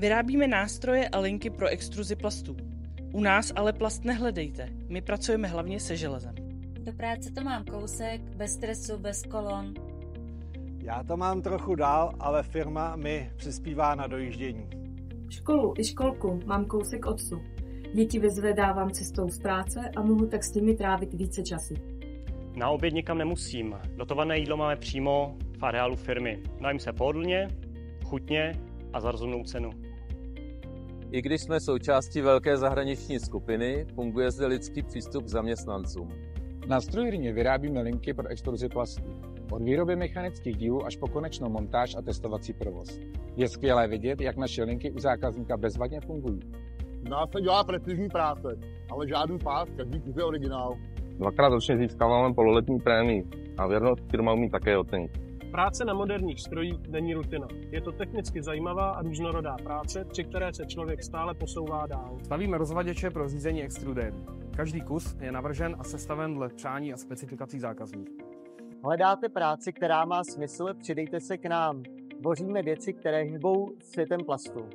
Vyrábíme nástroje a linky pro extruzi plastů. U nás ale plast nehledejte, my pracujeme hlavně se železem. Do práce to mám kousek, bez stresu, bez kolon. Já to mám trochu dál, ale firma mi přispívá na dojíždění. Školu i školku mám kousek odsu. Děti vyzvedávám cestou z práce a mohu tak s nimi trávit více času. Na oběd nikam nemusím. Dotované jídlo máme přímo v areálu firmy. Najím se pohodlně, chutně a za rozumnou cenu. I když jsme součástí velké zahraniční skupiny, funguje zde lidský přístup k zaměstnancům. Na strojírně vyrábíme linky pro extruzi plastů. Od výroby mechanických dílů až po konečnou montáž a testovací provoz. Je skvělé vidět, jak naše linky u zákazníka bezvadně fungují. Dá se dělá precizní práce, ale žádný pás, každý kus je originál. 2krát ročně získáváme pololetní prémii a věrnost firma umí také ocenit. Práce na moderních strojích není rutina. Je to technicky zajímavá a různorodá práce, při které se člověk stále posouvá dál. Stavíme rozvaděče pro řízení extrudérů. Každý kus je navržen a sestaven dle přání a specifikací zákazníků. Hledáte práci, která má smysl? Přidejte se k nám. Tvoříme věci, které hýbou světem plastu.